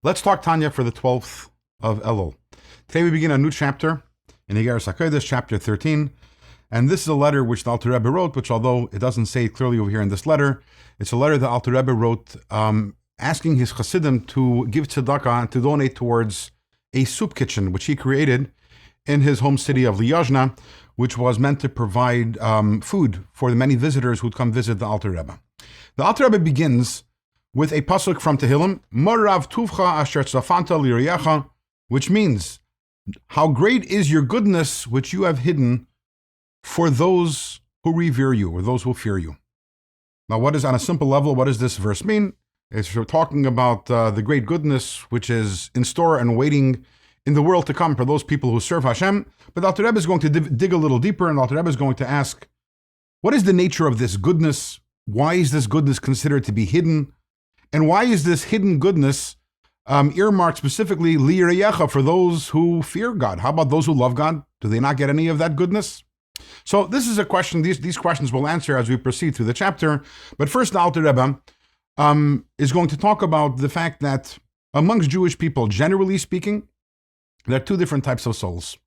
Let's talk Tanya for the 12th of Elul. Today we begin a new chapter in Igeres HaKodesh, chapter 13. And this is a letter which the Alter Rebbe wrote, which although it doesn't say it clearly over here in this letter, it's a letter the Alter Rebbe wrote asking his Chassidim to give tzedakah and to donate towards a soup kitchen, which he created in his home city of Liyazna, which was meant to provide food for the many visitors who'd come visit the Alter Rebbe. The Alter Rebbe begins with a pasuk from Tehillim, Morav tuvcha asher tzafanta liriyacha, which means, how great is your goodness which you have hidden for those who revere you, or those who fear you. Now, what is, on a simple level, what does this verse mean? It's talking about the great goodness which is in store and waiting in the world to come for those people who serve Hashem. But Alter Rebbe is going to dig a little deeper, and Alter Rebbe is going to ask, what is the nature of this goodness? Why is this goodness considered to be hidden? And why is this hidden goodness earmarked specifically li'irayecha, for those who fear God? How about those who love God? Do they not get any of that goodness? So this is a question, these questions we'll answer as we proceed through the chapter. But first, the Alter Rebbe is going to talk about the fact that amongst Jewish people, generally speaking, there are two different types of souls.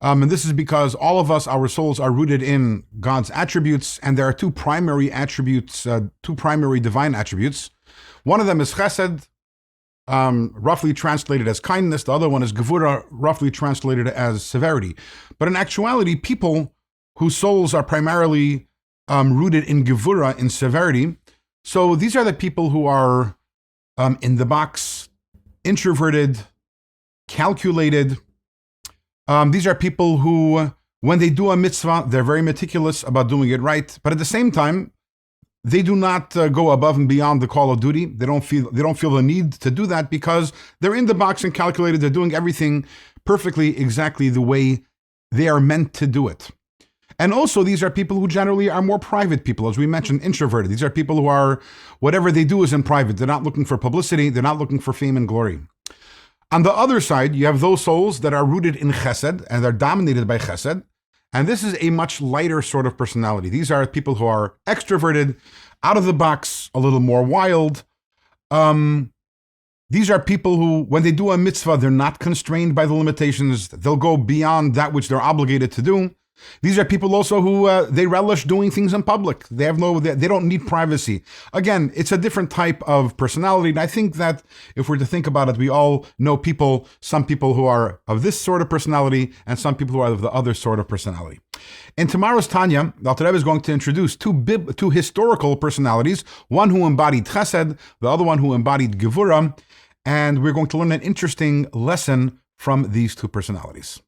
And this is because all of us, our souls are rooted in God's attributes, and there are two primary attributes, two primary divine attributes. One of them is chesed, roughly translated as kindness. The other one is gevura, roughly translated as severity. But in actuality, people whose souls are primarily rooted in gevura, in severity, so these are the people who are in the box, introverted, calculated. These are people who, when they do a mitzvah, they're very meticulous about doing it right. But at the same time, they do not go above and beyond the call of duty. They don't feel the need to do that because they're in the box and calculated. They're doing everything perfectly, exactly the way they are meant to do it. And also, these are people who generally are more private people, as we mentioned, introverted. These are people who are, whatever they do is in private. They're not looking for publicity. They're not looking for fame and glory. On the other side, you have those souls that are rooted in chesed and they're dominated by chesed. And this is a much lighter sort of personality. These are people who are extroverted, out of the box, a little more wild. These are people who, when they do a mitzvah, they're not constrained by the limitations. They'll go beyond that which they're obligated to do. These are people also who they relish doing things in public. They don't need privacy. Again, it's a different type of personality. And I think that if we're to think about it, we all know people, some people who are of this sort of personality and some people who are of the other sort of personality. In tomorrow's Tanya, the Alter Rebbe is going to introduce two historical personalities, one who embodied chesed, the other one who embodied gevura, and we're going to learn an interesting lesson from these two personalities.